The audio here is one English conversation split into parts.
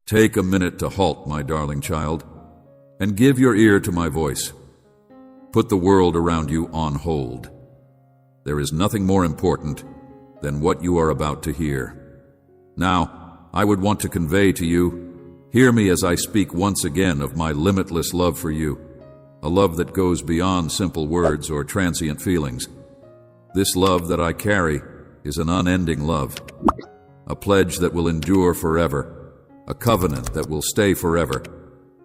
Take a minute to halt, my darling child, and give your ear to my voice. Put the world around you on hold. There is nothing more important than what you are about to hear. Now, I would want to convey to you, hear me as I speak once again of my limitless love for you, a love that goes beyond simple words or transient feelings. This love that I carry is an unending love, a pledge that will endure forever, a covenant that will stay forever.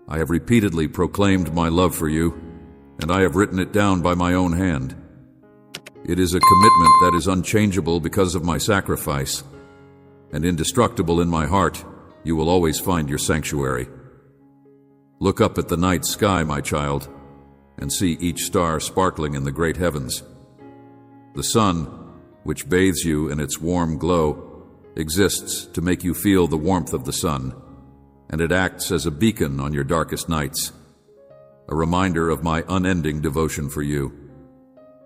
I have repeatedly proclaimed my love for you, and I have written it down by my own hand. It is a commitment that is unchangeable because of my sacrifice, and indestructible in my heart. You will always find your sanctuary. Look up at the night sky, my child, and see each star sparkling in the great heavens. The sun, which bathes you in its warm glow, exists to make you feel the warmth of the sun, and it acts as a beacon on your darkest nights, a reminder of my unending devotion for you,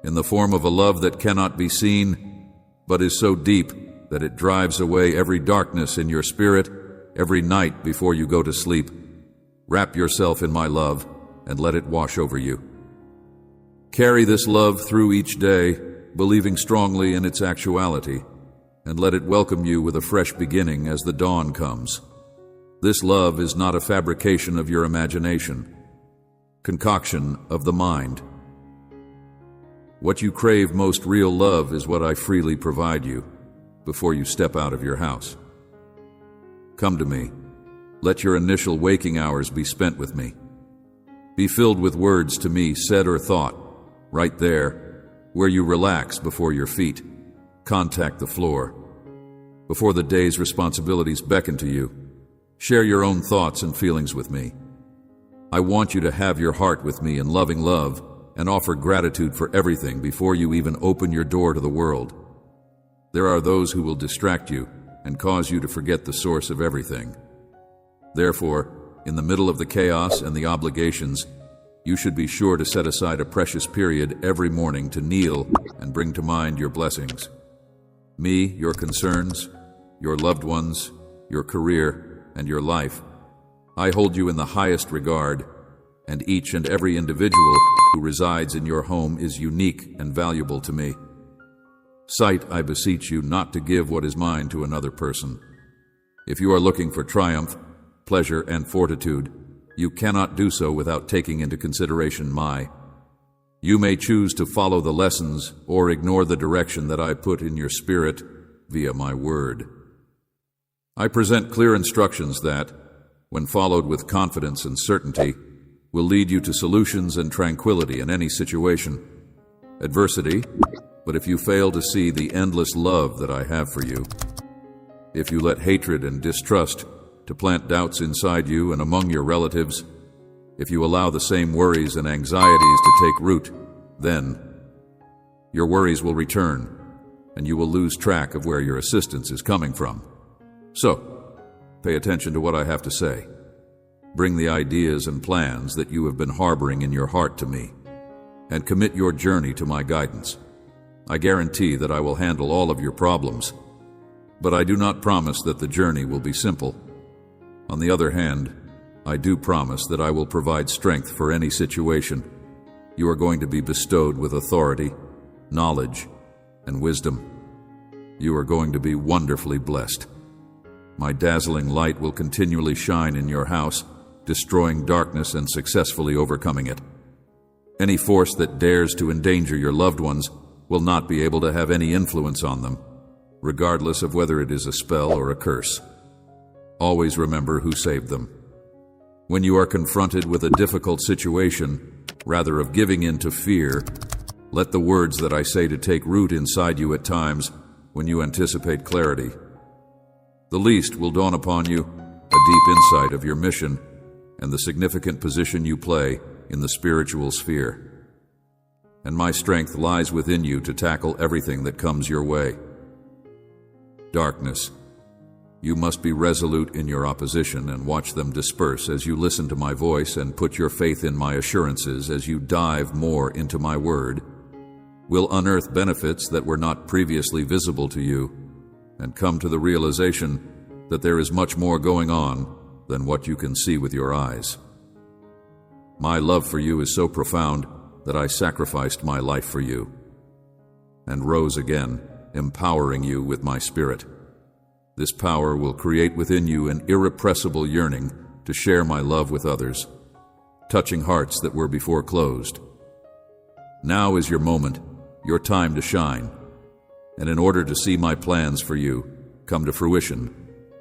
in the form of a love that cannot be seen, but is so deep that it drives away every darkness in your spirit every night before you go to sleep. Wrap yourself in my love and let it wash over you. Carry this love through each day, believing strongly in its actuality, and let it welcome you with a fresh beginning as the dawn comes. This love is not a fabrication of your imagination, concoction of the mind. What you crave most real love is what I freely provide you before you step out of your house. Come to me. Let your initial waking hours be spent with me. Be filled with words to me said or thought, right there, where you relax before your feet, contact the floor. Before the day's responsibilities beckon to you, share your own thoughts and feelings with me. I want you to have your heart with me in loving love and offer gratitude for everything before you even open your door to the world. There are those who will distract you and cause you to forget the source of everything. Therefore, in the middle of the chaos and the obligations, you should be sure to set aside a precious period every morning to kneel and bring to mind your blessings. Me, your concerns, your loved ones, your career, and your life. I hold you in the highest regard, and each and every individual who resides in your home is unique and valuable to me. Sight, I beseech you, not to give what is mine to another person. If you are looking for triumph, pleasure, and fortitude, you cannot do so without taking into consideration my. You may choose to follow the lessons or ignore the direction that I put in your spirit via my word. I present clear instructions that, when followed with confidence and certainty, will lead you to solutions and tranquility in any situation, adversity, but if you fail to see the endless love that I have for you, if you let hatred and distrust to plant doubts inside you and among your relatives, if you allow the same worries and anxieties to take root, then your worries will return and you will lose track of where your assistance is coming from. So, pay attention to what I have to say. Bring the ideas and plans that you have been harboring in your heart to me, and commit your journey to my guidance. I guarantee that I will handle all of your problems, but I do not promise that the journey will be simple. On the other hand, I do promise that I will provide strength for any situation. You are going to be bestowed with authority, knowledge, and wisdom. You are going to be wonderfully blessed. My dazzling light will continually shine in your house, destroying darkness and successfully overcoming it. Any force that dares to endanger your loved ones will not be able to have any influence on them, regardless of whether it is a spell or a curse. Always remember who saved them. When you are confronted with a difficult situation, rather of giving in to fear, let the words that I say to take root inside you at times when you anticipate clarity. The least will dawn upon you a deep insight of your mission and the significant position you play in the spiritual sphere. And my strength lies within you to tackle everything that comes your way. Darkness. You must be resolute in your opposition and watch them disperse as you listen to my voice and put your faith in my assurances as you dive more into my word. Will unearth benefits that were not previously visible to you and come to the realization that there is much more going on than what you can see with your eyes. My love for you is so profound that I sacrificed my life for you, and rose again, empowering you with my Spirit. This power will create within you an irrepressible yearning to share my love with others, touching hearts that were before closed. Now is your moment, your time to shine, and in order to see my plans for you come to fruition,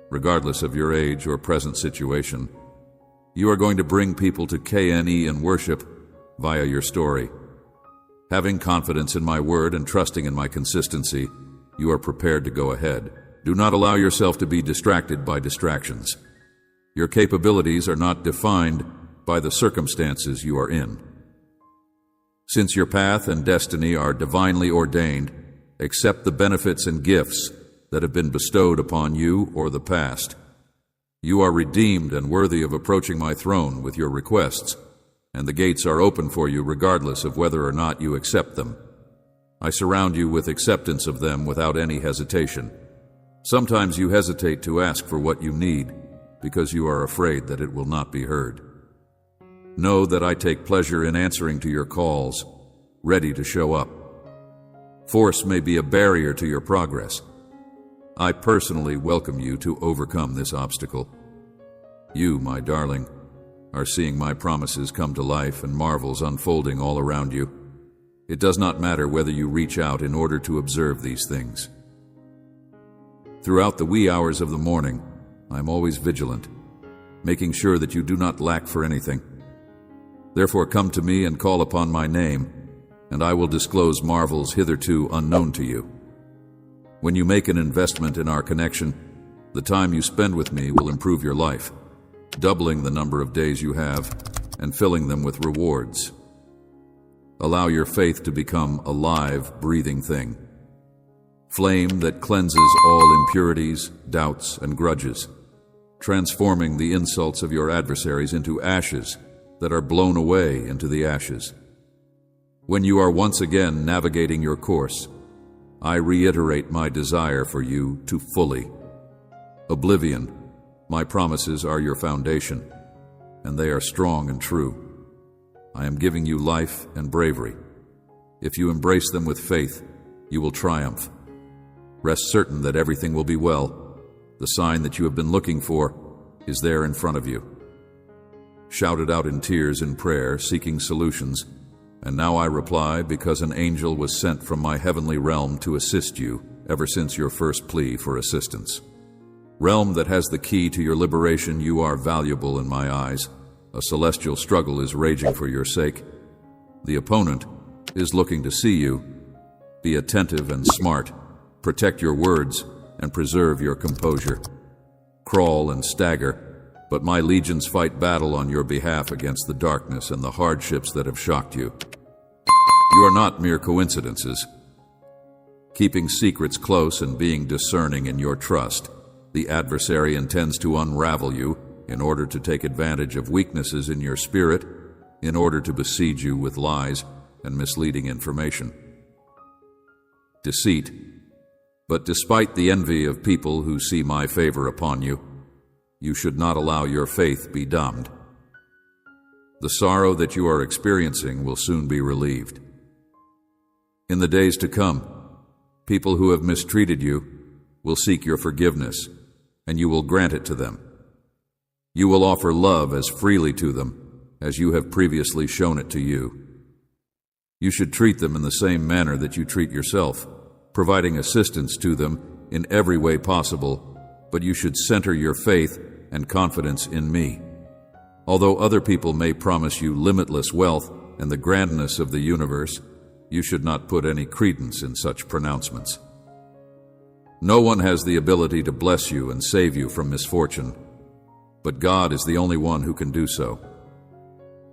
regardless of your age or present situation, you are going to bring people to KNE and worship via your story. Having confidence in my word and trusting in my consistency, you are prepared to go ahead. Do not allow yourself to be distracted by distractions. Your capabilities are not defined by the circumstances you are in. Since your path and destiny are divinely ordained, accept the benefits and gifts that have been bestowed upon you or the past. You are redeemed and worthy of approaching my throne with your requests, and the gates are open for you regardless of whether or not you accept them. I surround you with acceptance of them without any hesitation. Sometimes you hesitate to ask for what you need because you are afraid that it will not be heard. Know that I take pleasure in answering to your calls, ready to show up. Force may be a barrier to your progress. I personally welcome you to overcome this obstacle. You, my darling, are seeing my promises come to life and marvels unfolding all around you. It does not matter whether you reach out in order to observe these things. Throughout the wee hours of the morning, I am always vigilant, making sure that you do not lack for anything. Therefore come to me and call upon my name, and I will disclose marvels hitherto unknown to you. When you make an investment in our connection, the time you spend with me will improve your life, doubling the number of days you have and filling them with rewards. Allow your faith to become a live, breathing thing. Flame that cleanses all impurities, doubts, and grudges, transforming the insults of your adversaries into ashes that are blown away into the ashes. When you are once again navigating your course, I reiterate my desire for you to fully. Oblivion, my promises are your foundation, and they are strong and true. I am giving you life and bravery. If you embrace them with faith, you will triumph. Rest certain that everything will be well. The sign that you have been looking for is there in front of you. Shouted out in tears in prayer, seeking solutions, and now I reply because an angel was sent from my heavenly realm to assist you ever since your first plea for assistance. Realm that has the key to your liberation, you are valuable in my eyes. A celestial struggle is raging for your sake. The opponent is looking to see you. Be attentive and smart. Protect your words and preserve your composure. Crawl and stagger, but my legions fight battle on your behalf against the darkness and the hardships that have shocked you. You are not mere coincidences. Keeping secrets close and being discerning in your trust, the adversary intends to unravel you in order to take advantage of weaknesses in your spirit, in order to besiege you with lies and misleading information. Deceit. But despite the envy of people who see my favor upon you, you should not allow your faith be dumbed. The sorrow that you are experiencing will soon be relieved. In the days to come, people who have mistreated you will seek your forgiveness, and you will grant it to them. You will offer love as freely to them as you have previously shown it to you. You should treat them in the same manner that you treat yourself, providing assistance to them in every way possible, but you should center your faith and confidence in me. Although other people may promise you limitless wealth and the grandness of the universe, you should not put any credence in such pronouncements. No one has the ability to bless you and save you from misfortune, but God is the only one who can do so.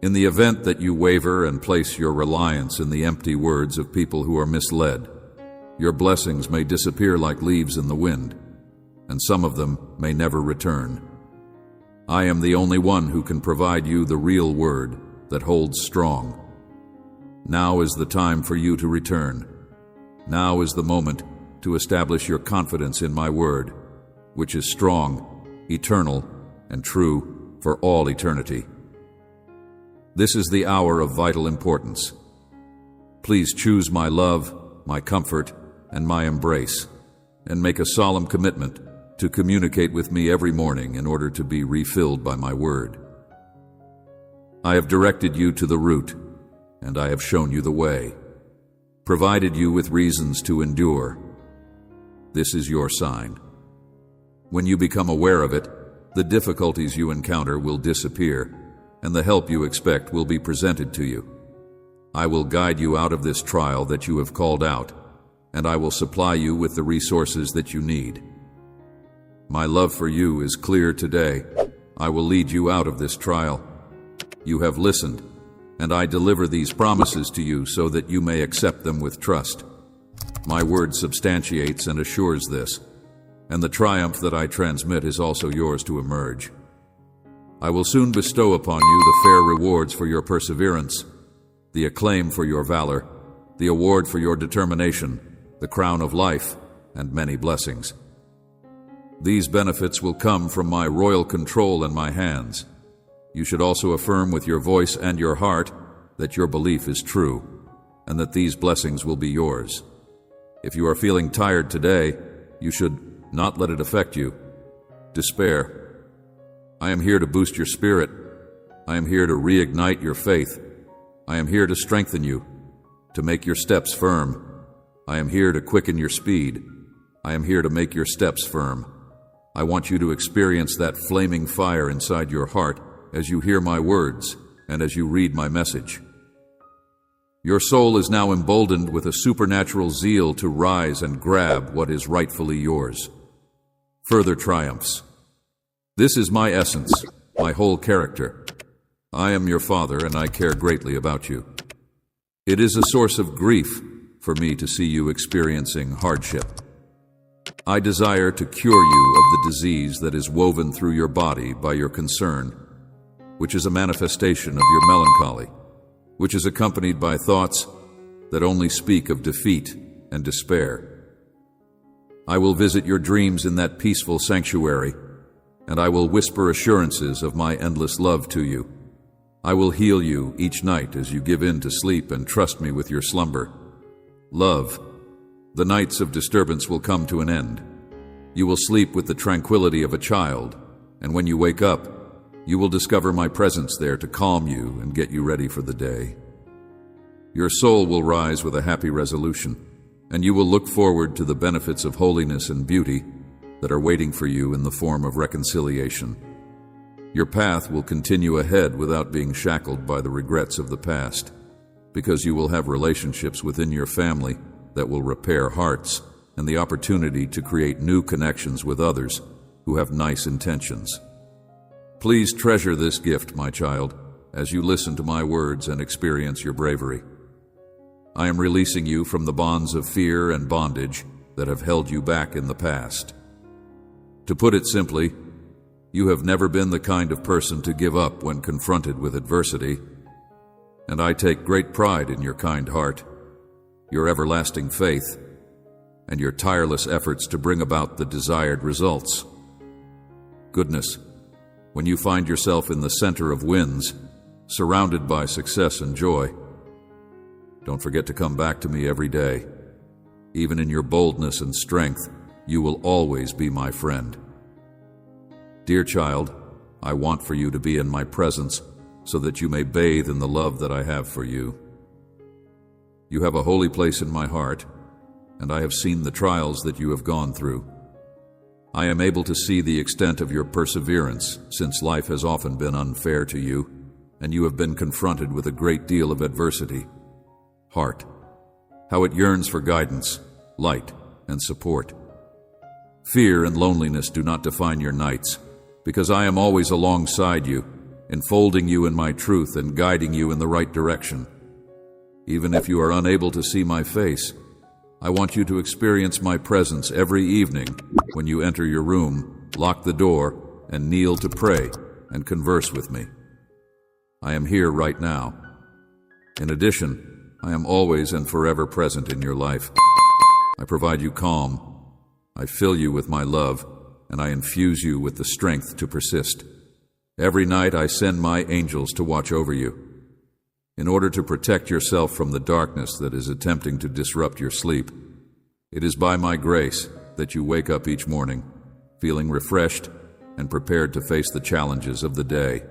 In the event that you waver and place your reliance in the empty words of people who are misled, your blessings may disappear like leaves in the wind, and some of them may never return. I am the only one who can provide you the real word that holds strong. Now is the time for you to return. Now is the moment to establish your confidence in my word, which is strong, eternal, and true for all eternity. This is the hour of vital importance. Please choose my love, my comfort, and my embrace, and make a solemn commitment to communicate with me every morning in order to be refilled by my word. I have directed you to the route, and I have shown you the way, provided you with reasons to endure. This is your sign. When you become aware of it, the difficulties you encounter will disappear, and the help you expect will be presented to you. I will guide you out of this trial that you have called out, and I will supply you with the resources that you need. My love for you is clear today. I will lead you out of this trial. You have listened, and I deliver these promises to you so that you may accept them with trust. My word substantiates and assures this, and the triumph that I transmit is also yours to emerge. I will soon bestow upon you the fair rewards for your perseverance, the acclaim for your valor, the award for your determination, the crown of life, and many blessings. These benefits will come from my royal control in my hands. You should also affirm with your voice and your heart that your belief is true, and that these blessings will be yours. If you are feeling tired today, you should not let it affect you. Despair. I am here to boost your spirit. I am here to reignite your faith. I am here to strengthen you, to make your steps firm. I am here to quicken your speed. I am here to make your steps firm. I want you to experience that flaming fire inside your heart as you hear my words and as you read my message. Your soul is now emboldened with a supernatural zeal to rise and grab what is rightfully yours. Further triumphs. This is my essence, my whole character. I am your father, and I care greatly about you. It is a source of grief for me to see you experiencing hardship. I desire to cure you of the disease that is woven through your body by your concern, which is a manifestation of your melancholy, which is accompanied by thoughts that only speak of defeat and despair. I will visit your dreams in that peaceful sanctuary, and I will whisper assurances of my endless love to you. I will heal you each night as you give in to sleep and trust me with your slumber. Love, the nights of disturbance will come to an end. You will sleep with the tranquility of a child, and when you wake up, you will discover my presence there to calm you and get you ready for the day. Your soul will rise with a happy resolution, and you will look forward to the benefits of holiness and beauty that are waiting for you in the form of reconciliation. Your path will continue ahead without being shackled by the regrets of the past, because you will have relationships within your family that will repair hearts and the opportunity to create new connections with others who have nice intentions. Please treasure this gift, my child, as you listen to my words and experience your bravery. I am releasing you from the bonds of fear and bondage that have held you back in the past. To put it simply, you have never been the kind of person to give up when confronted with adversity, and I take great pride in your kind heart, your everlasting faith, and your tireless efforts to bring about the desired results. Goodness, when you find yourself in the center of wins, surrounded by success and joy, don't forget to come back to me every day. Even in your boldness and strength, you will always be my friend. Dear child, I want for you to be in my presence so that you may bathe in the love that I have for you. You have a holy place in my heart, and I have seen the trials that you have gone through. I am able to see the extent of your perseverance, since life has often been unfair to you, and you have been confronted with a great deal of adversity. Heart, how it yearns for guidance, light, and support. Fear and loneliness do not define your nights, because I am always alongside you, enfolding you in my truth and guiding you in the right direction. Even if you are unable to see my face, I want you to experience my presence every evening when you enter your room, lock the door, and kneel to pray and converse with me. I am here right now. In addition, I am always and forever present in your life. I provide you calm. I fill you with my love, and I infuse you with the strength to persist. Every night I send my angels to watch over you. In order to protect yourself from the darkness that is attempting to disrupt your sleep, it is by my grace that you wake up each morning, feeling refreshed and prepared to face the challenges of the day.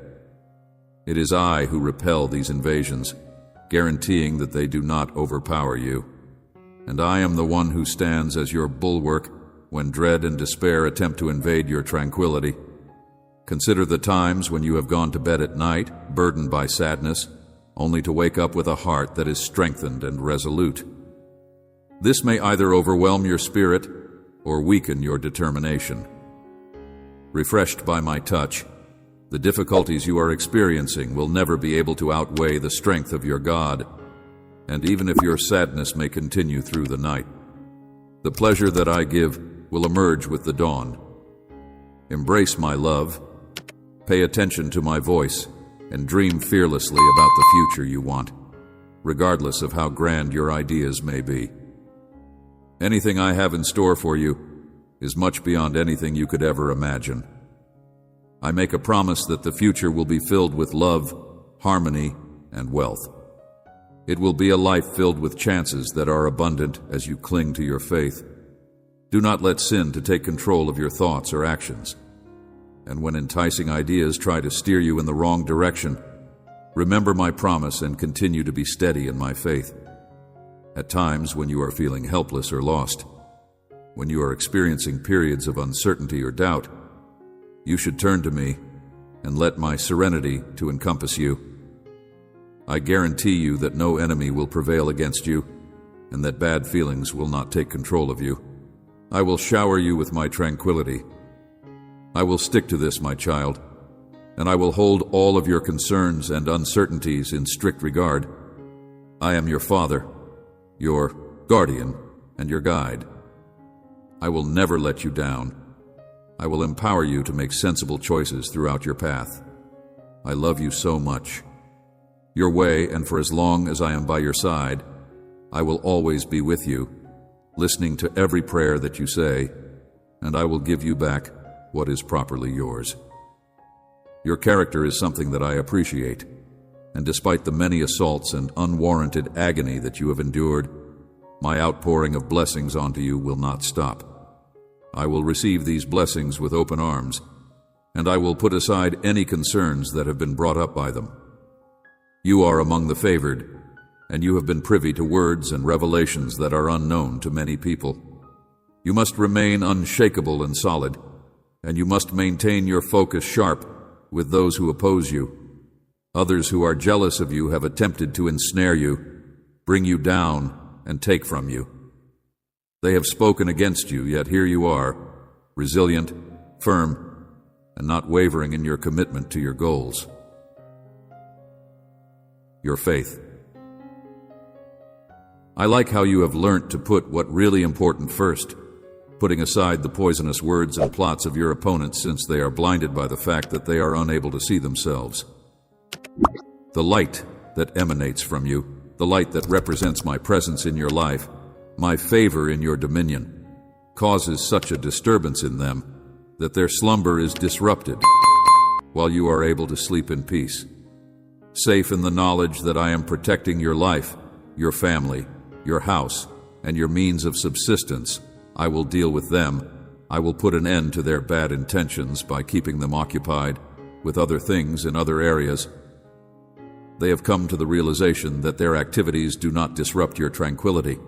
It is I who repel these invasions, guaranteeing that they do not overpower you. And I am the one who stands as your bulwark when dread and despair attempt to invade your tranquility. Consider the times when you have gone to bed at night, burdened by sadness, only to wake up with a heart that is strengthened and resolute. This may either overwhelm your spirit or weaken your determination. Refreshed by my touch, the difficulties you are experiencing will never be able to outweigh the strength of your God, and even if your sadness may continue through the night, the pleasure that I give will emerge with the dawn. Embrace my love, pay attention to my voice, and dream fearlessly about the future you want, regardless of how grand your ideas may be. Anything I have in store for you is much beyond anything you could ever imagine. I make a promise that the future will be filled with love, harmony, and wealth. It will be a life filled with chances that are abundant as you cling to your faith. Do not let sin to take control of your thoughts or actions. And when enticing ideas try to steer you in the wrong direction, remember my promise and continue to be steady in my faith. At times when you are feeling helpless or lost, when you are experiencing periods of uncertainty or doubt, you should turn to me and let my serenity to encompass you. I guarantee you that no enemy will prevail against you, and that bad feelings will not take control of you. I will shower you with my tranquility. I will stick to this, my child, and I will hold all of your concerns and uncertainties in strict regard. I am your father, your guardian, and your guide. I will never let you down. I will empower you to make sensible choices throughout your path. I love you so much. Your way, and for as long as I am by your side, I will always be with you, listening to every prayer that you say, and I will give you back what is properly yours. Your character is something that I appreciate, and despite the many assaults and unwarranted agony that you have endured, my outpouring of blessings onto you will not stop. I will receive these blessings with open arms, and I will put aside any concerns that have been brought up by them. You are among the favored, and you have been privy to words and revelations that are unknown to many people. You must remain unshakable and solid, and you must maintain your focus sharp with those who oppose you. Others who are jealous of you have attempted to ensnare you, bring you down, and take from you. They have spoken against you, yet here you are, resilient, firm, and not wavering in your commitment to your goals. Your faith. I like how you have learnt to put what really important first, putting aside the poisonous words and plots of your opponents since they are blinded by the fact that they are unable to see themselves. The light that emanates from you, the light that represents my presence in your life, my favor in your dominion, causes such a disturbance in them that their slumber is disrupted while you are able to sleep in peace. Safe in the knowledge that I am protecting your life, your family, your house, and your means of subsistence, I will deal with them. I will put an end to their bad intentions by keeping them occupied with other things in other areas. They have come to the realization that their activities do not disrupt your tranquility,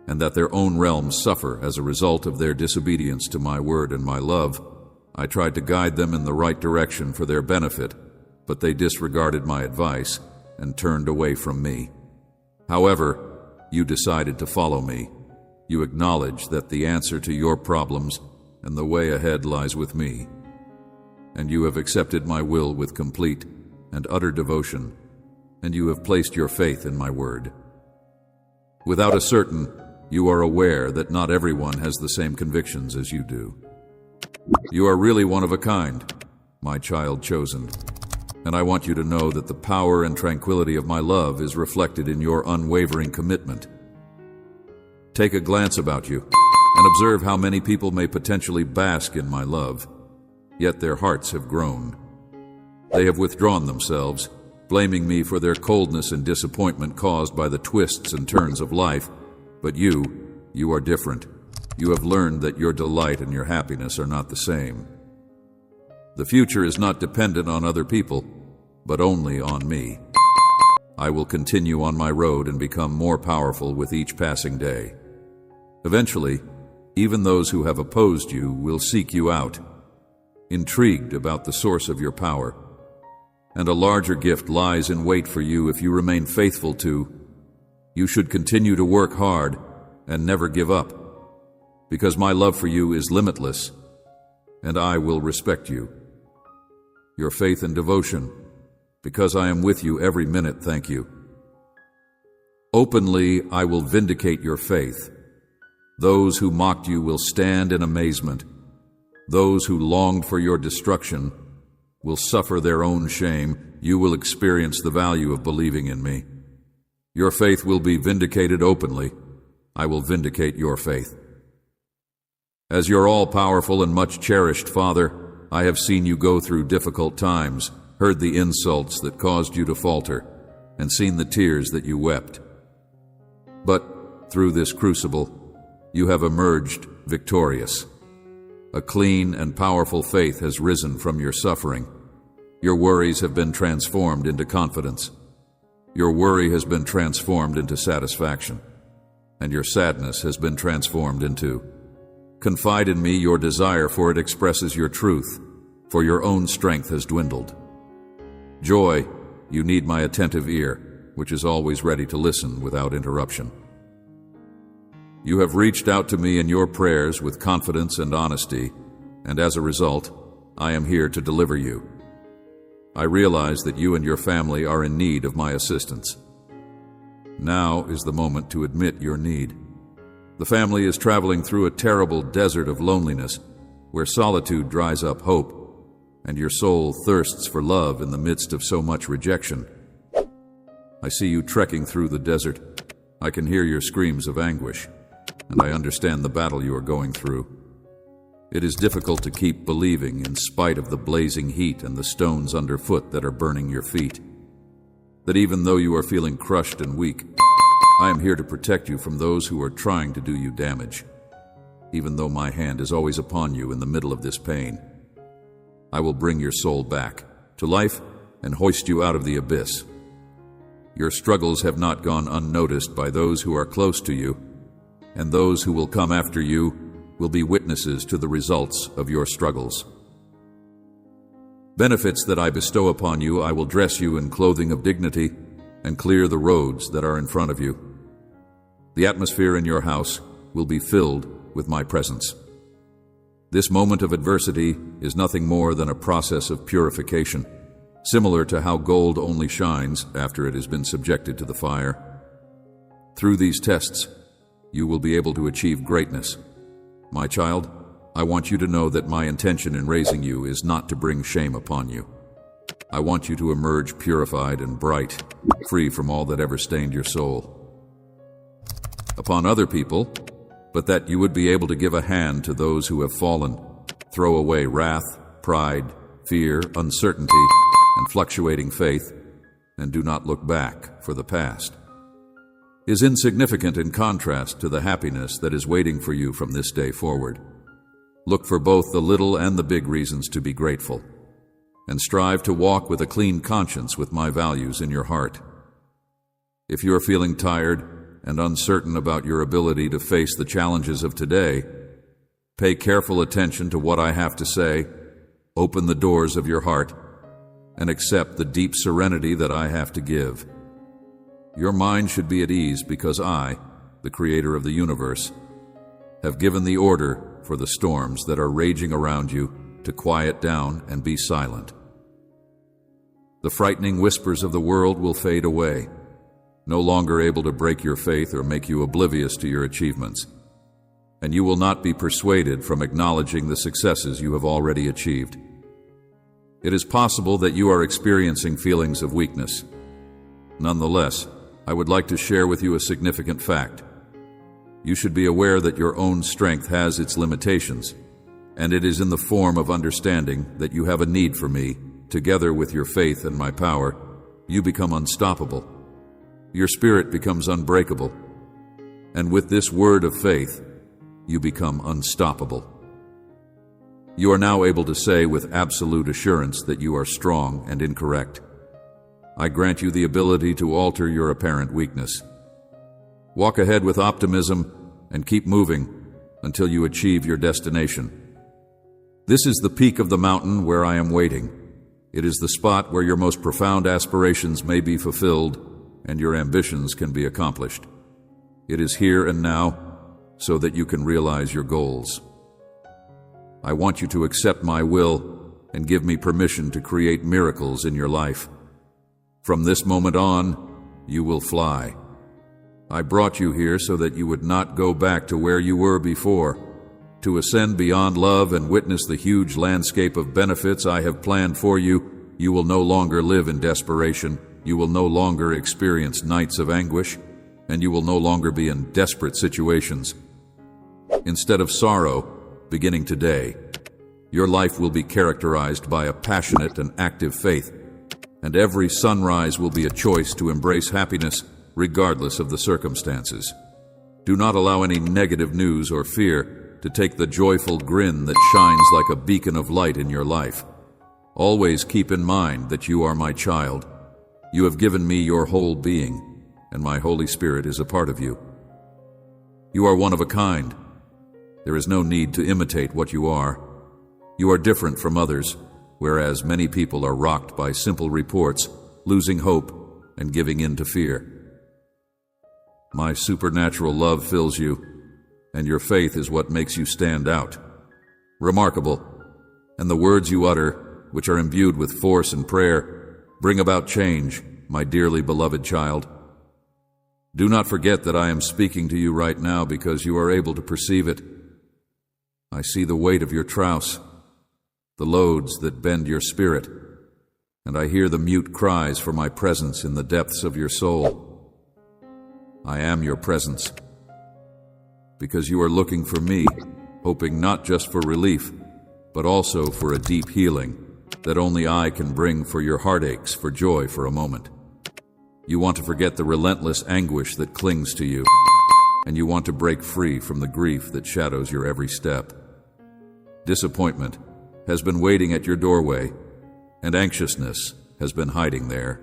and that their own realms suffer as a result of their disobedience to my word and my love. I tried to guide them in the right direction for their benefit, but they disregarded my advice and turned away from me. However, you decided to follow me. You acknowledge that the answer to your problems and the way ahead lies with me, and you have accepted my will with complete and utter devotion, and you have placed your faith in my word. Without a certain, you are aware that not everyone has the same convictions as you do. You are really one of a kind, my child chosen, and I want you to know that the power and tranquility of my love is reflected in your unwavering commitment. Take a glance about you and observe how many people may potentially bask in my love, yet their hearts have grown. They have withdrawn themselves, blaming me for their coldness and disappointment caused by the twists and turns of life. But you are different. You have learned that your delight and your happiness are not the same. The future is not dependent on other people, but only on me. I will continue on my road and become more powerful with each passing day. Eventually, even those who have opposed you will seek you out, intrigued about the source of your power. And a larger gift lies in wait for you if you remain faithful to. You should continue to work hard and never give up, because my love for you is limitless, and I will respect you. Your faith and devotion, because I am with you every minute, thank you. Openly, I will vindicate your faith. Those who mocked you will stand in amazement. Those who longed for your destruction will suffer their own shame. You will experience the value of believing in me. Your faith will be vindicated openly. I will vindicate your faith. As your all-powerful and much-cherished Father, I have seen you go through difficult times, heard the insults that caused you to falter, and seen the tears that you wept. But through this crucible, you have emerged victorious. A clean and powerful faith has risen from your suffering. Your worries have been transformed into confidence. Your worry has been transformed into satisfaction. And your sadness has been transformed into, confide in me your desire, for it expresses your truth, for your own strength has dwindled. Joy, you need my attentive ear, which is always ready to listen without interruption. You have reached out to me in your prayers with confidence and honesty, and as a result, I am here to deliver you. I realize that you and your family are in need of my assistance. Now is the moment to admit your need. The family is traveling through a terrible desert of loneliness, where solitude dries up hope, and your soul thirsts for love in the midst of so much rejection. I see you trekking through the desert. I can hear your screams of anguish, and I understand the battle you are going through. It is difficult to keep believing in spite of the blazing heat and the stones underfoot that are burning your feet. That even though you are feeling crushed and weak, I am here to protect you from those who are trying to do you damage. Even though my hand is always upon you in the middle of this pain, I will bring your soul back to life and hoist you out of the abyss. Your struggles have not gone unnoticed by those who are close to you, and those who will come after you will be witnesses to the results of your struggles. Benefits that I bestow upon you, I will dress you in clothing of dignity and clear the roads that are in front of you. The atmosphere in your house will be filled with my presence. This moment of adversity is nothing more than a process of purification, similar to how gold only shines after it has been subjected to the fire. Through these tests, you will be able to achieve greatness. My child, I want you to know that my intention in raising you is not to bring shame upon you. I want you to emerge purified and bright, free from all that ever stained your soul. Upon other people, but that you would be able to give a hand to those who have fallen, throw away wrath, pride, fear, uncertainty, and fluctuating faith, and do not look back for the past, is insignificant in contrast to the happiness that is waiting for you from this day forward. Look for both the little and the big reasons to be grateful, and strive to walk with a clean conscience with my values in your heart. If you are feeling tired and uncertain about your ability to face the challenges of today, pay careful attention to what I have to say, open the doors of your heart, and accept the deep serenity that I have to give. Your mind should be at ease because I, the Creator of the universe, have given the order for the storms that are raging around you to quiet down and be silent. The frightening whispers of the world will fade away, no longer able to break your faith or make you oblivious to your achievements, and you will not be persuaded from acknowledging the successes you have already achieved. It is possible that you are experiencing feelings of weakness. Nonetheless, I would like to share with you a significant fact. You should be aware that your own strength has its limitations, and it is in the form of understanding that you have a need for me together with your faith and my power, you become unstoppable. Your spirit becomes unbreakable. And with this word of faith, you become unstoppable. You are now able to say with absolute assurance that you are strong and incorrect. I grant you the ability to alter your apparent weakness. Walk ahead with optimism and keep moving until you achieve your destination. This is the peak of the mountain where I am waiting. It is the spot where your most profound aspirations may be fulfilled and your ambitions can be accomplished. It is here and now so that you can realize your goals. I want you to accept my will and give me permission to create miracles in your life. From this moment on, you will fly. I brought you here so that you would not go back to where you were before. To ascend beyond love and witness the huge landscape of benefits I have planned for you, you will no longer live in desperation, you will no longer experience nights of anguish, and you will no longer be in desperate situations. Instead of sorrow, beginning today, your life will be characterized by a passionate and active faith, and every sunrise will be a choice to embrace happiness regardless of the circumstances. Do not allow any negative news or fear to take the joyful grin that shines like a beacon of light in your life. Always keep in mind that you are my child. You have given me your whole being, and my Holy Spirit is a part of you. You are one of a kind. There is no need to imitate what you are. You are different from others, whereas many people are rocked by simple reports, losing hope, and giving in to fear. My supernatural love fills you, and your faith is what makes you stand out. Remarkable, and the words you utter, which are imbued with force and prayer, bring about change, my dearly beloved child. Do not forget that I am speaking to you right now because you are able to perceive it. I see the weight of your troughs, the loads that bend your spirit, and I hear the mute cries for my presence in the depths of your soul. I am your presence, because you are looking for me, hoping not just for relief, but also for a deep healing that only I can bring for your heartaches for joy for a moment. You want to forget the relentless anguish that clings to you, and you want to break free from the grief that shadows your every step. Disappointment has been waiting at your doorway, and anxiousness has been hiding there.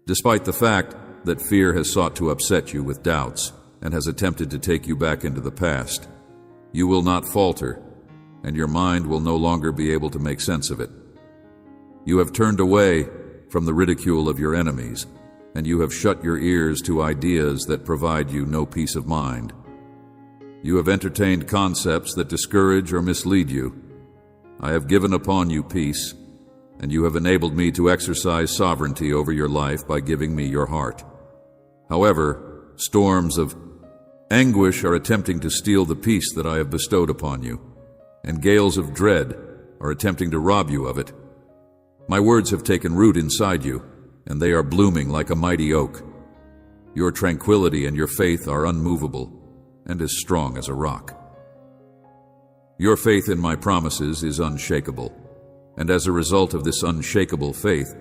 Despite the fact that fear has sought to upset you with doubts and has attempted to take you back into the past, you will not falter, and your mind will no longer be able to make sense of it. You have turned away from the ridicule of your enemies, and you have shut your ears to ideas that provide you no peace of mind. You have entertained concepts that discourage or mislead you. I have given upon you peace, and you have enabled me to exercise sovereignty over your life by giving me your heart. However, storms of anguish are attempting to steal the peace that I have bestowed upon you, and gales of dread are attempting to rob you of it. My words have taken root inside you, and they are blooming like a mighty oak. Your tranquility and your faith are unmovable and as strong as a rock. Your faith in my promises is unshakable, and as a result of this unshakable faith,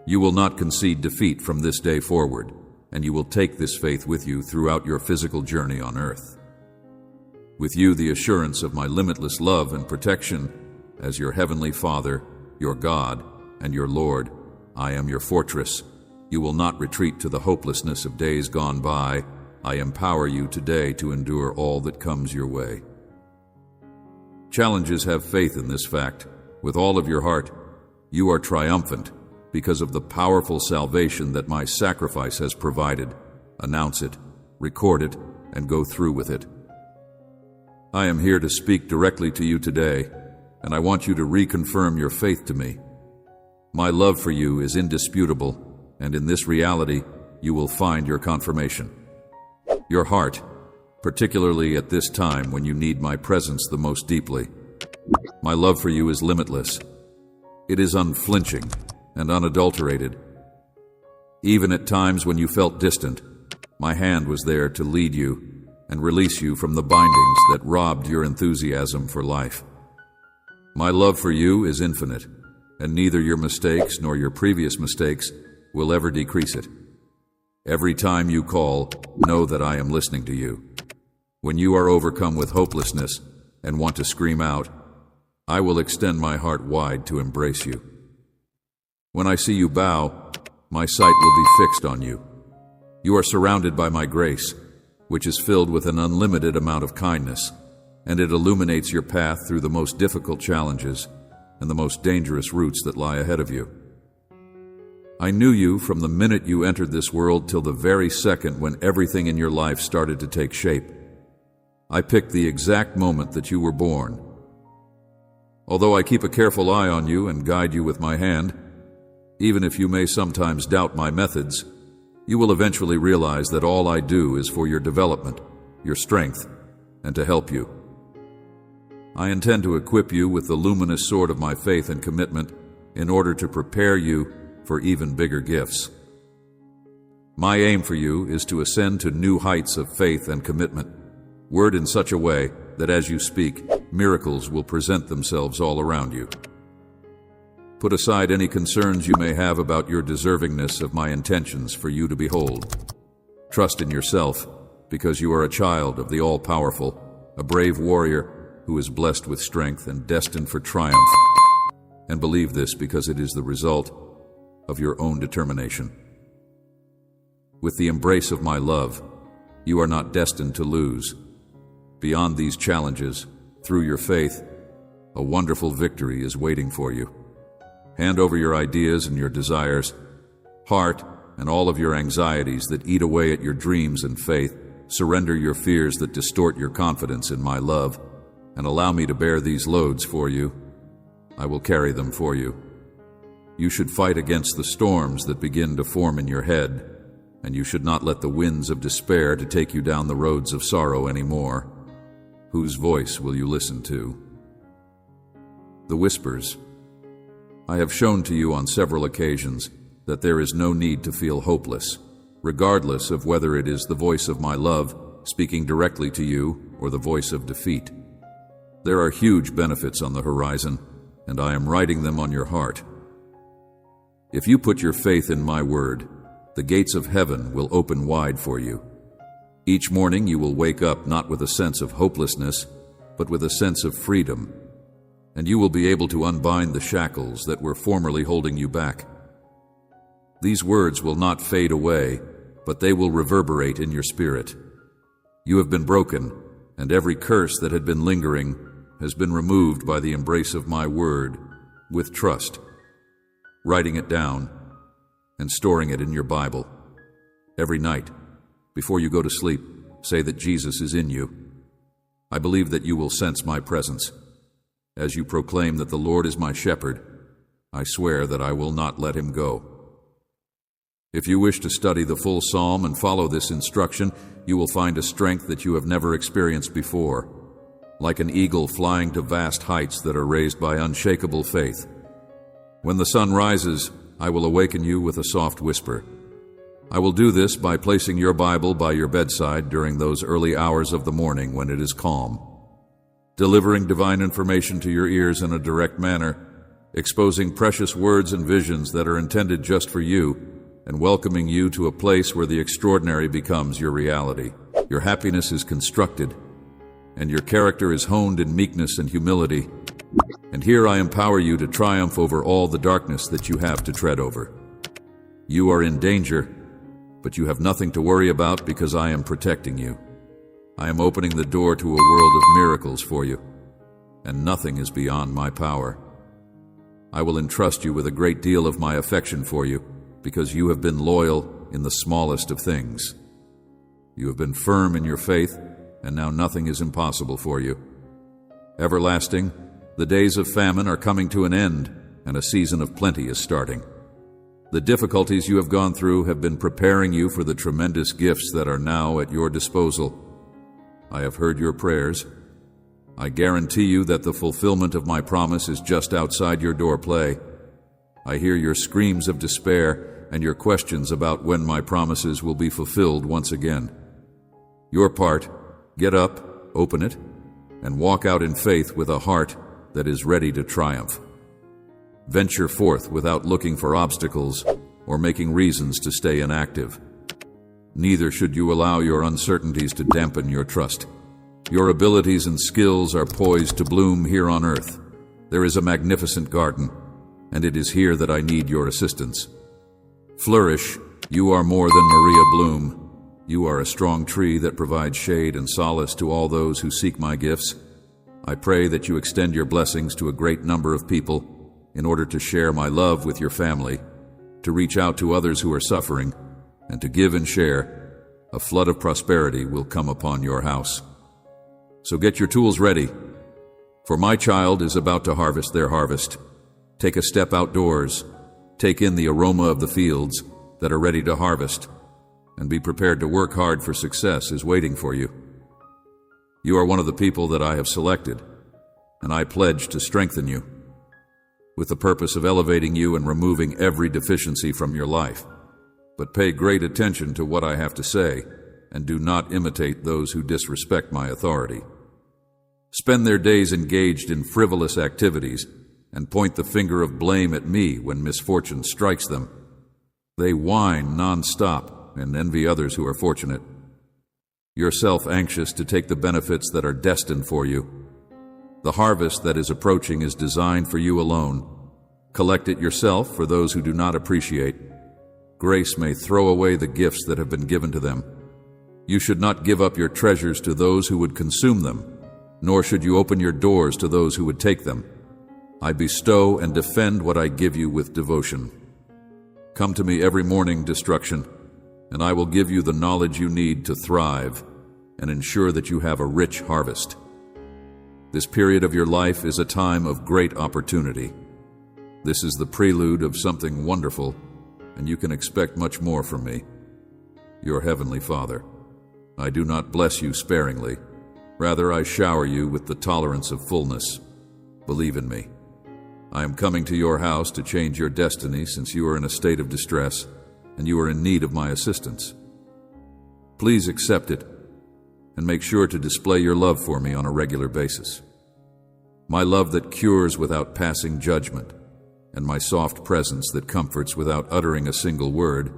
you will not concede defeat from this day forward, and you will take this faith with you throughout your physical journey on earth. With you, the assurance of my limitless love and protection as your heavenly Father, your God, and your Lord. I am your fortress. You will not retreat to the hopelessness of days gone by. I empower you today to endure all that comes your way. Challenges have faith in this fact. With all of your heart, you are triumphant because of the powerful salvation that my sacrifice has provided. Announce it, record it, and go through with it. I am here to speak directly to you today, and I want you to reconfirm your faith to me. My love for you is indisputable, and in this reality, you will find your confirmation. Your heart, particularly at this time when you need my presence the most deeply. My love for you is limitless. It is unflinching and unadulterated. Even at times when you felt distant, my hand was there to lead you and release you from the bindings that robbed your enthusiasm for life. My love for you is infinite, and neither your mistakes nor your previous mistakes will ever decrease it. Every time you call, know that I am listening to you. When you are overcome with hopelessness and want to scream out, I will extend my heart wide to embrace you. When I see you bow, my sight will be fixed on you. You are surrounded by my grace, which is filled with an unlimited amount of kindness, and it illuminates your path through the most difficult challenges and the most dangerous routes that lie ahead of you. I knew you from the minute you entered this world till the very second when everything in your life started to take shape. I picked the exact moment that you were born. Although I keep a careful eye on you and guide you with my hand, even if you may sometimes doubt my methods, you will eventually realize that all I do is for your development, your strength, and to help you. I intend to equip you with the luminous sword of my faith and commitment in order to prepare you for even bigger gifts. My aim for you is to ascend to new heights of faith and commitment, word in such a way that as you speak, miracles will present themselves all around you. Put aside any concerns you may have about your deservingness of my intentions for you to behold. Trust in yourself, because you are a child of the all-powerful, a brave warrior who is blessed with strength and destined for triumph. And believe this because it is the result of your own determination. With the embrace of my love, you are not destined to lose. Beyond these challenges, through your faith, a wonderful victory is waiting for you. Hand over your ideas and your desires, heart, and all of your anxieties that eat away at your dreams and faith. Surrender your fears that distort your confidence in my love, and allow me to bear these loads for you. I will carry them for you. You should fight against the storms that begin to form in your head, and you should not let the winds of despair to take you down the roads of sorrow anymore. Whose voice will you listen to? The whispers. I have shown to you on several occasions that there is no need to feel hopeless, regardless of whether it is the voice of my love speaking directly to you or the voice of defeat. There are huge benefits on the horizon, and I am writing them on your heart. If you put your faith in my word, the gates of heaven will open wide for you. Each morning you will wake up not with a sense of hopelessness, but with a sense of freedom, and you will be able to unbind the shackles that were formerly holding you back. These words will not fade away, but they will reverberate in your spirit. You have been broken, and every curse that had been lingering has been removed by the embrace of my word with trust, writing it down and storing it in your Bible. Every night, before you go to sleep, say that Jesus is in you. I believe that you will sense my presence. As you proclaim that the Lord is my shepherd, I swear that I will not let him go. If you wish to study the full psalm and follow this instruction, you will find a strength that you have never experienced before, like an eagle flying to vast heights that are raised by unshakable faith. When the sun rises, I will awaken you with a soft whisper. I will do this by placing your Bible by your bedside during those early hours of the morning when it is calm, delivering divine information to your ears in a direct manner, exposing precious words and visions that are intended just for you, and welcoming you to a place where the extraordinary becomes your reality. Your happiness is constructed, and your character is honed in meekness and humility. And here I empower you to triumph over all the darkness that you have to tread over. You are in danger, but you have nothing to worry about because I am protecting you. I am opening the door to a world of miracles for you, and nothing is beyond my power. I will entrust you with a great deal of my affection for you, because you have been loyal in the smallest of things. You have been firm in your faith, and now nothing is impossible for you. Everlasting, the days of famine are coming to an end, and a season of plenty is starting. The difficulties you have gone through have been preparing you for the tremendous gifts that are now at your disposal. I have heard your prayers. I guarantee you that the fulfillment of my promise is just outside your doorplay. I hear your screams of despair and your questions about when my promises will be fulfilled once again. Your part, get up, open it, and walk out in faith with a heart that is ready to triumph. Venture forth without looking for obstacles or making reasons to stay inactive. Neither should you allow your uncertainties to dampen your trust. Your abilities and skills are poised to bloom here on earth. There is a magnificent garden, and it is here that I need your assistance. Flourish, you are more than Maria Bloom. You are a strong tree that provides shade and solace to all those who seek my gifts. I pray that you extend your blessings to a great number of people in order to share my love with your family, to reach out to others who are suffering, and to give and share. A flood of prosperity will come upon your house. So get your tools ready, for my child is about to harvest their harvest. Take a step outdoors, take in the aroma of the fields that are ready to harvest, and be prepared to work hard, for success is waiting for you. You are one of the people that I have selected, and I pledge to strengthen you, with the purpose of elevating you and removing every deficiency from your life. But pay great attention to what I have to say, and do not imitate those who disrespect my authority. Spend their days engaged in frivolous activities and point the finger of blame at me when misfortune strikes them. They whine non-stop and envy others who are fortunate. Yourself anxious to take the benefits that are destined for you. The harvest that is approaching is designed for you alone. Collect it yourself for those who do not appreciate. Grace may throw away the gifts that have been given to them. You should not give up your treasures to those who would consume them, nor should you open your doors to those who would take them. I bestow and defend what I give you with devotion. Come to me every morning, destruction, and I will give you the knowledge you need to thrive and ensure that you have a rich harvest. This period of your life is a time of great opportunity. This is the prelude of something wonderful, and you can expect much more from me. Your Heavenly Father, I do not bless you sparingly. Rather, I shower you with the tolerance of fullness. Believe in me. I am coming to your house to change your destiny, since you are in a state of distress and you are in need of my assistance. Please accept it and make sure to display your love for me on a regular basis. My love that cures without passing judgment, and my soft presence that comforts without uttering a single word.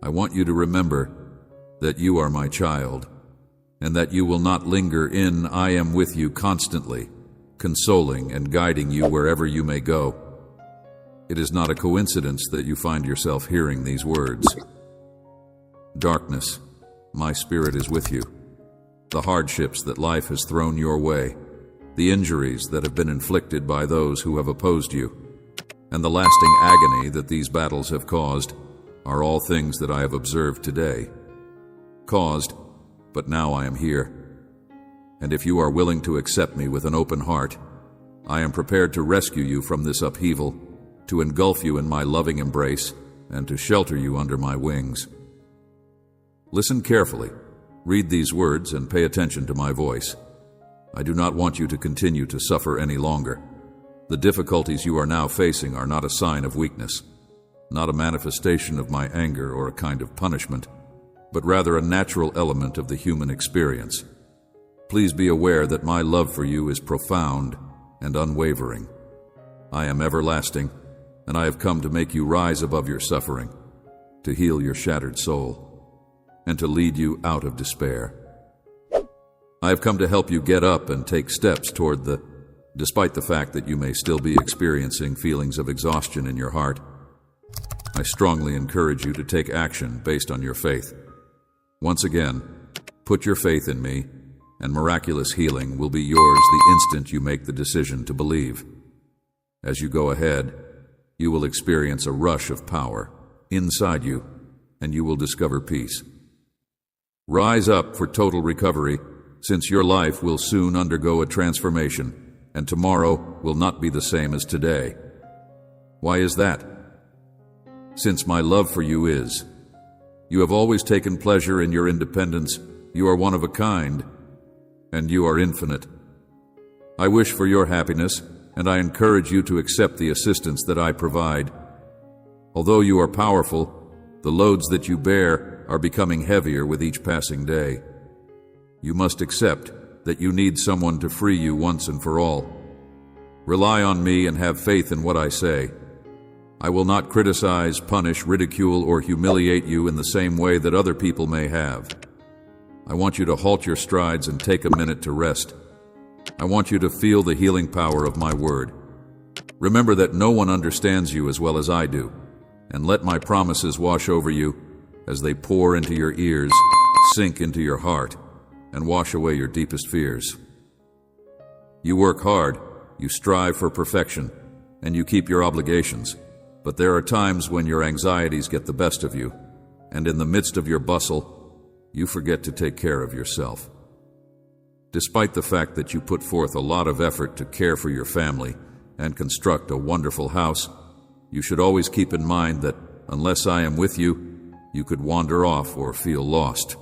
I want you to remember that you are my child, and that you will not linger in. I am with you constantly, consoling and guiding you wherever you may go. It is not a coincidence that you find yourself hearing these words. Darkness, my spirit is with you. The hardships that life has thrown your way, the injuries that have been inflicted by those who have opposed you, and the lasting agony that these battles have caused are all things that I have observed today. Caused, but now I am here. And if you are willing to accept me with an open heart, I am prepared to rescue you from this upheaval, to engulf you in my loving embrace, and to shelter you under my wings. Listen carefully, read these words, and pay attention to my voice. I do not want you to continue to suffer any longer. The difficulties you are now facing are not a sign of weakness, not a manifestation of my anger or a kind of punishment, but rather a natural element of the human experience. Please be aware that my love for you is profound and unwavering. I am everlasting, and I have come to make you rise above your suffering, to heal your shattered soul, and to lead you out of despair. I have come to help you get up and take steps toward despite the fact that you may still be experiencing feelings of exhaustion in your heart. I strongly encourage you to take action based on your faith. Once again, put your faith in me, and miraculous healing will be yours the instant you make the decision to believe. As you go ahead, you will experience a rush of power inside you, and you will discover peace. Rise up for total recovery, since your life will soon undergo a transformation, and tomorrow will not be the same as today. Why is that? Since my love for you is. You have always taken pleasure in your independence. You are one of a kind, and you are infinite. I wish for your happiness, and I encourage you to accept the assistance that I provide. Although you are powerful, the loads that you bear are becoming heavier with each passing day. You must accept that you need someone to free you once and for all. Rely on me and have faith in what I say. I will not criticize, punish, ridicule, or humiliate you in the same way that other people may have. I want you to halt your strides and take a minute to rest. I want you to feel the healing power of my word. Remember that no one understands you as well as I do, and let my promises wash over you as they pour into your ears, sink into your heart, and wash away your deepest fears. You work hard, you strive for perfection, and you keep your obligations, but there are times when your anxieties get the best of you, and in the midst of your bustle, you forget to take care of yourself. Despite the fact that you put forth a lot of effort to care for your family and construct a wonderful house, you should always keep in mind that unless I am with you, you could wander off or feel lost.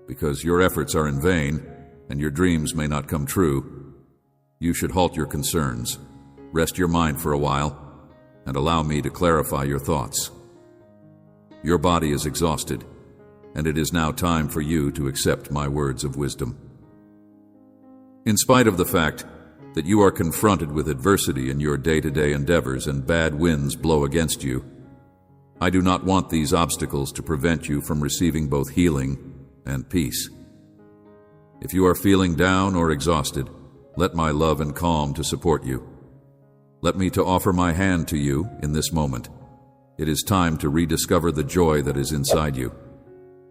Because your efforts are in vain and your dreams may not come true, you should halt your concerns, rest your mind for a while, and allow me to clarify your thoughts. Your body is exhausted, and it is now time for you to accept my words of wisdom. In spite of the fact that you are confronted with adversity in your day-to-day endeavors and bad winds blow against you, I do not want these obstacles to prevent you from receiving both healing and peace. If you are feeling down or exhausted, let my love and calm to support you. Let me to offer my hand to you in this moment. It is time to rediscover the joy that is inside you.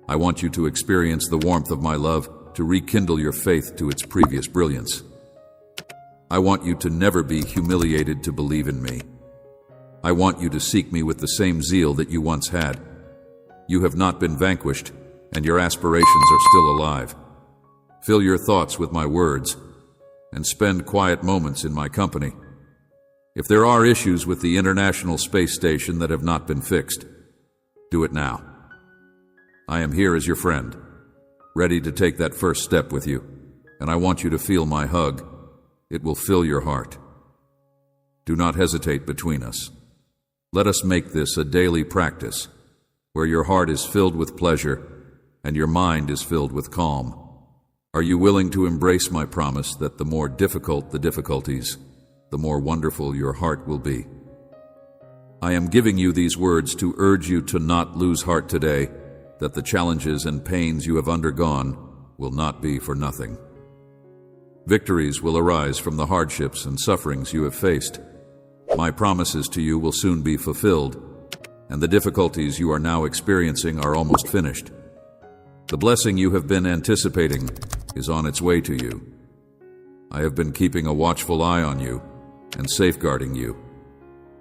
I want you to experience the warmth of my love, to rekindle your faith to its previous brilliance. I want you to never be humiliated to believe in me. I want you to seek me with the same zeal that you once had. You have not been vanquished, and your aspirations are still alive. Fill your thoughts with my words, and spend quiet moments in my company. If there are issues with the International Space Station that have not been fixed, do it now. I am here as your friend, ready to take that first step with you, and I want you to feel my hug. It will fill your heart. Do not hesitate between us. Let us make this a daily practice, where your heart is filled with pleasure and your mind is filled with calm. Are you willing to embrace my promise that the more difficult the difficulties, the more wonderful your heart will be? I am giving you these words to urge you to not lose heart today, that the challenges and pains you have undergone will not be for nothing. Victories will arise from the hardships and sufferings you have faced. My promises to you will soon be fulfilled, and the difficulties you are now experiencing are almost finished. The blessing you have been anticipating is on its way to you. I have been keeping a watchful eye on you and safeguarding you.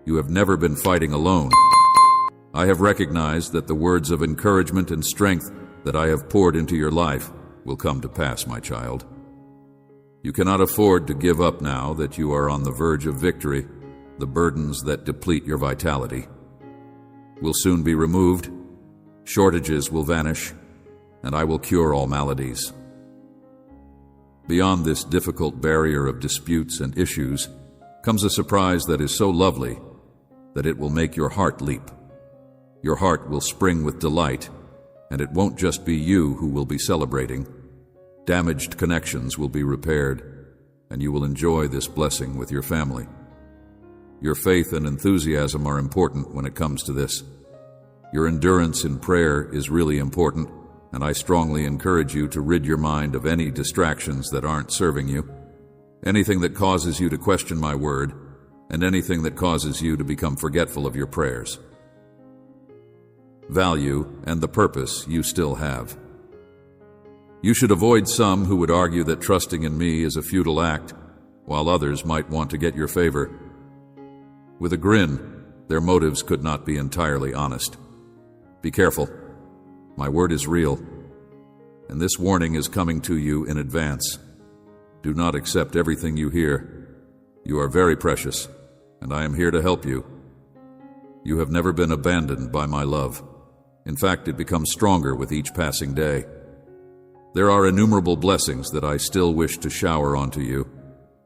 You have never been fighting alone. I have recognized that the words of encouragement and strength that I have poured into your life will come to pass, my child. You cannot afford to give up now that you are on the verge of victory. The burdens that deplete your vitality will soon be removed, shortages will vanish, and I will cure all maladies. Beyond this difficult barrier of disputes and issues comes a surprise that is so lovely that it will make your heart leap. Your heart will spring with delight, and it won't just be you who will be celebrating. Damaged connections will be repaired, and you will enjoy this blessing with your family. Your faith and enthusiasm are important when it comes to this. Your endurance in prayer is really important, and I strongly encourage you to rid your mind of any distractions that aren't serving you, anything that causes you to question my word, and anything that causes you to become forgetful of your prayers. Value and the purpose you still have. You should avoid some who would argue that trusting in me is a futile act, while others might want to get your favor. With a grin, their motives could not be entirely honest. Be careful. My word is real, and this warning is coming to you in advance. Do not accept everything you hear. You are very precious, and I am here to help you. You have never been abandoned by my love. In fact, it becomes stronger with each passing day. There are innumerable blessings that I still wish to shower onto you,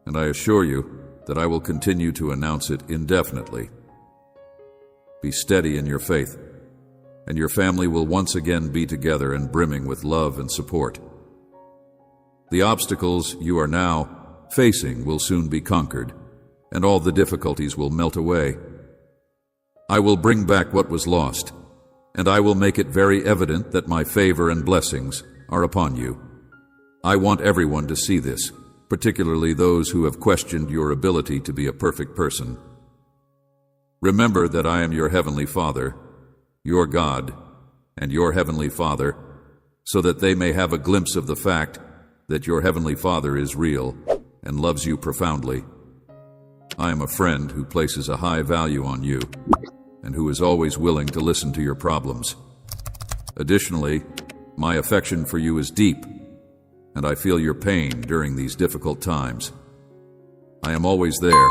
and I assure you that I will continue to announce it indefinitely. Be steady in your faith, and your family will once again be together and brimming with love and support. The obstacles you are now facing will soon be conquered, and all the difficulties will melt away. I will bring back what was lost, and I will make it very evident that my favor and blessings are upon you. I want everyone to see this, particularly those who have questioned your ability to be a perfect person. Remember that I am your Heavenly Father, your God, and your Heavenly Father, so that they may have a glimpse of the fact that your Heavenly Father is real and loves you profoundly. I am a friend who places a high value on you and who is always willing to listen to your problems. Additionally, my affection for you is deep, and I feel your pain during these difficult times. I am always there,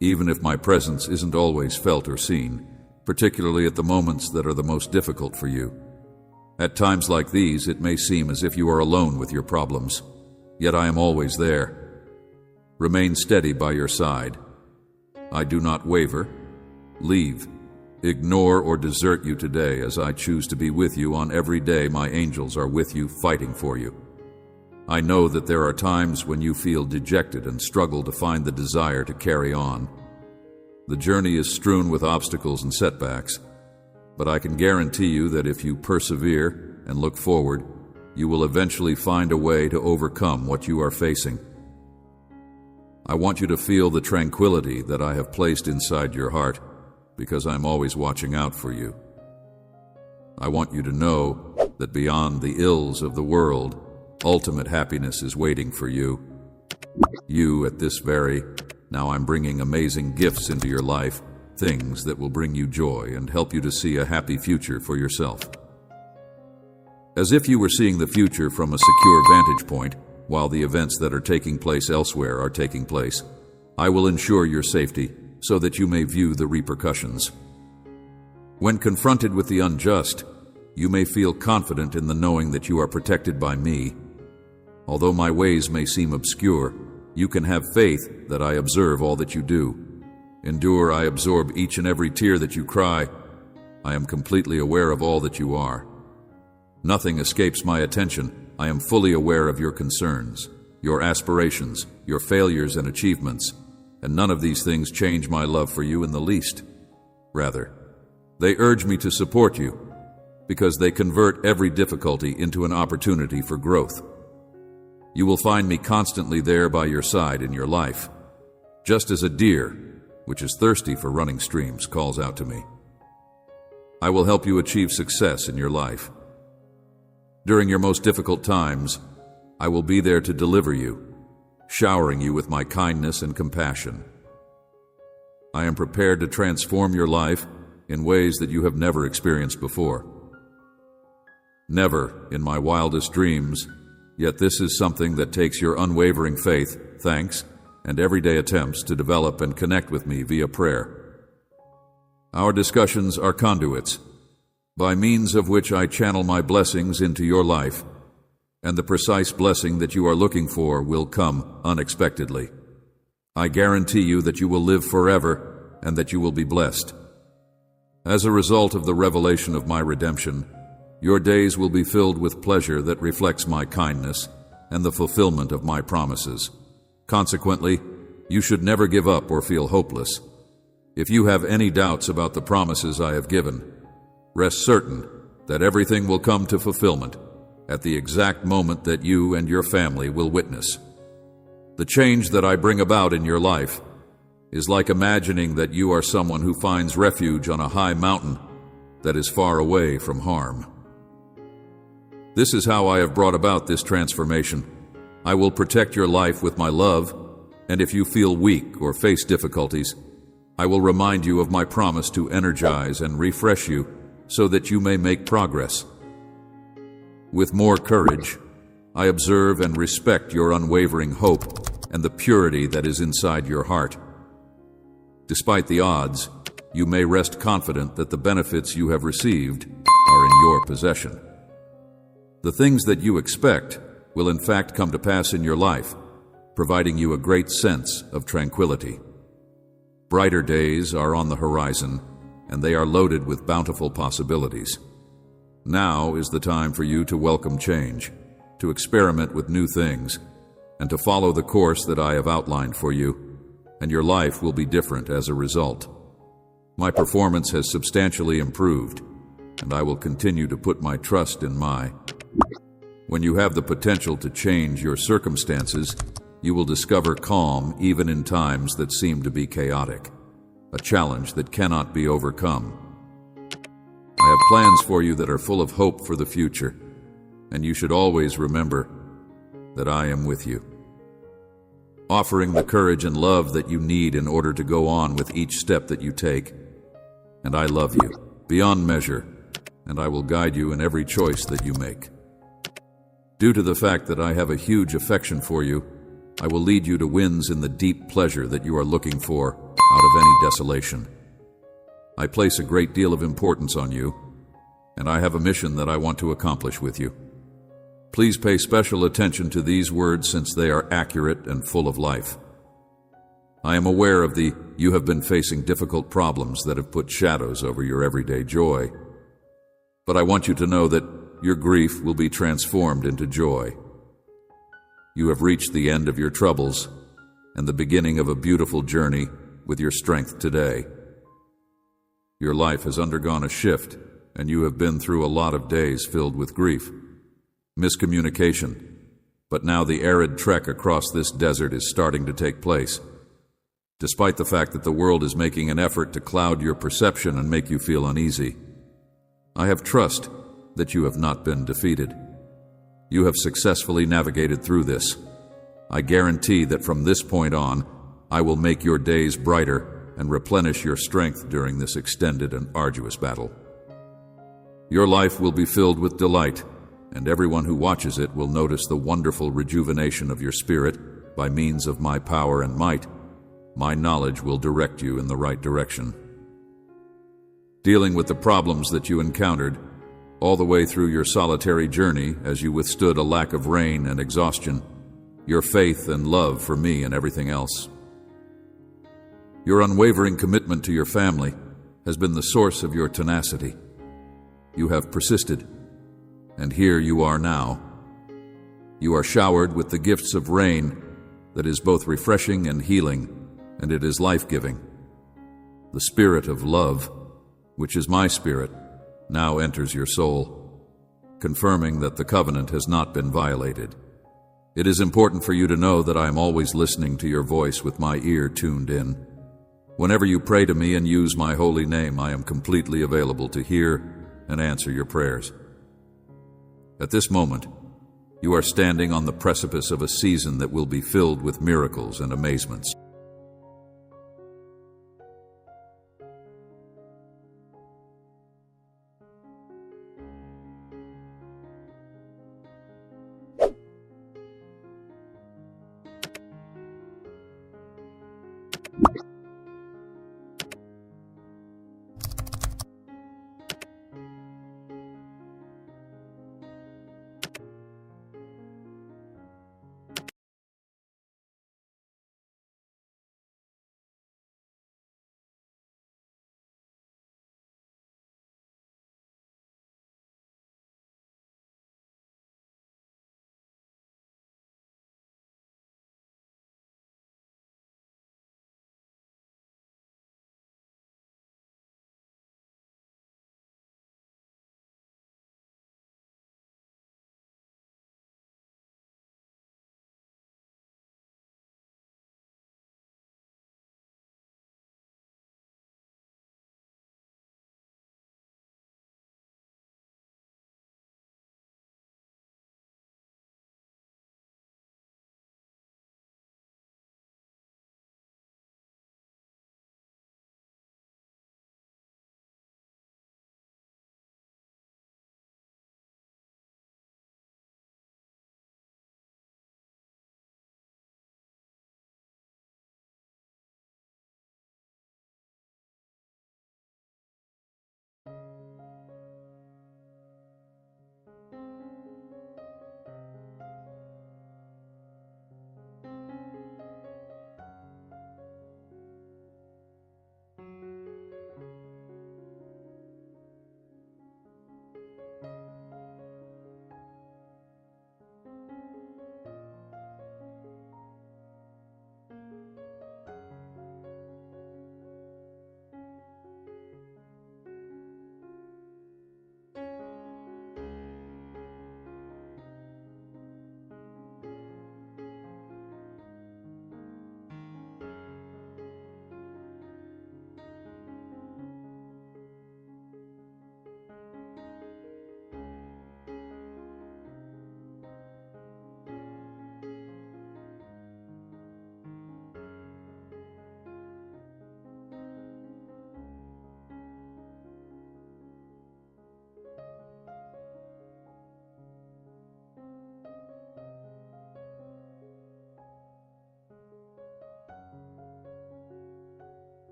even if my presence isn't always felt or seen, particularly at the moments that are the most difficult for you. At times like these, it may seem as if you are alone with your problems, yet I am always there. Remain steady by your side. I do not waver, leave, ignore, or desert you today, as I choose to be with you on every day my angels are with you, fighting for you. I know that there are times when you feel dejected and struggle to find the desire to carry on. The journey is strewn with obstacles and setbacks, but I can guarantee you that if you persevere and look forward, you will eventually find a way to overcome what you are facing. I want you to feel the tranquility that I have placed inside your heart, because I'm always watching out for you. I want you to know that beyond the ills of the world, ultimate happiness is waiting for you. You, at this very now, I'm bringing amazing gifts into your life, things that will bring you joy and help you to see a happy future for yourself. As if you were seeing the future from a secure vantage point, while the events that are taking place elsewhere are taking place, I will ensure your safety so that you may view the repercussions. When confronted with the unjust, you may feel confident in the knowing that you are protected by me. Although my ways may seem obscure, you can have faith that I observe all that you do. Endure, I absorb each and every tear that you cry. I am completely aware of all that you are. Nothing escapes my attention. I am fully aware of your concerns, your aspirations, your failures and achievements, and none of these things change my love for you in the least. Rather, they urge me to support you, because they convert every difficulty into an opportunity for growth. You will find me constantly there by your side in your life, just as a deer, which is thirsty for running streams, calls out to me. I will help you achieve success in your life. During your most difficult times, I will be there to deliver you, showering you with my kindness and compassion. I am prepared to transform your life in ways that you have never experienced before. Never in my wildest dreams, yet this is something that takes your unwavering faith, thanks, and everyday attempts to develop and connect with me via prayer. Our discussions are conduits, by means of which I channel my blessings into your life, and the precise blessing that you are looking for will come unexpectedly. I guarantee you that you will live forever and that you will be blessed. As a result of the revelation of my redemption, your days will be filled with pleasure that reflects my kindness and the fulfillment of my promises. Consequently, you should never give up or feel hopeless. If you have any doubts about the promises I have given, rest certain that everything will come to fulfillment at the exact moment that you and your family will witness. The change that I bring about in your life is like imagining that you are someone who finds refuge on a high mountain that is far away from harm. This is how I have brought about this transformation. I will protect your life with my love, and if you feel weak or face difficulties, I will remind you of my promise to energize and refresh you so that you may make progress. With more courage, I observe and respect your unwavering hope and the purity that is inside your heart. Despite the odds, you may rest confident that the benefits you have received are in your possession. The things that you expect will in fact come to pass in your life, providing you a great sense of tranquility. Brighter days are on the horizon, and they are loaded with bountiful possibilities. Now is the time for you to welcome change, to experiment with new things, and to follow the course that I have outlined for you, and your life will be different as a result. My performance has substantially improved, and I will continue to put my trust in When you have the potential to change your circumstances, you will discover calm even in times that seem to be chaotic, a challenge that cannot be overcome. I have plans for you that are full of hope for the future, and you should always remember that I am with you, offering the courage and love that you need in order to go on with each step that you take. And I love you beyond measure, and I will guide you in every choice that you make. Due to the fact that I have a huge affection for you, I will lead you to wins in the deep pleasure that you are looking for out of any desolation. I place a great deal of importance on you, and I have a mission that I want to accomplish with you. Please pay special attention to these words since they are accurate and full of life. I am aware of you have been facing difficult problems that have put shadows over your everyday joy. But I want you to know that your grief will be transformed into joy. You have reached the end of your troubles and the beginning of a beautiful journey with your strength today. Your life has undergone a shift, and you have been through a lot of days filled with grief, miscommunication, but now the arid trek across this desert is starting to take place. Despite the fact that the world is making an effort to cloud your perception and make you feel uneasy, I have trust that you have not been defeated. You have successfully navigated through this. I guarantee that from this point on, I will make your days brighter and replenish your strength during this extended and arduous battle. Your life will be filled with delight, and everyone who watches it will notice the wonderful rejuvenation of your spirit by means of my power and might. My knowledge will direct you in the right direction. Dealing with the problems that you encountered all the way through your solitary journey as you withstood a lack of rain and exhaustion, your faith and love for me and everything else. Your unwavering commitment to your family has been the source of your tenacity. You have persisted, and here you are now. You are showered with the gifts of rain that is both refreshing and healing, and it is life-giving. The spirit of love, which is my spirit, now enters your soul, confirming that the covenant has not been violated. It is important for you to know that I am always listening to your voice with my ear tuned in. Whenever you pray to me and use my holy name, I am completely available to hear and answer your prayers. At this moment, you are standing on the precipice of a season that will be filled with miracles and amazements.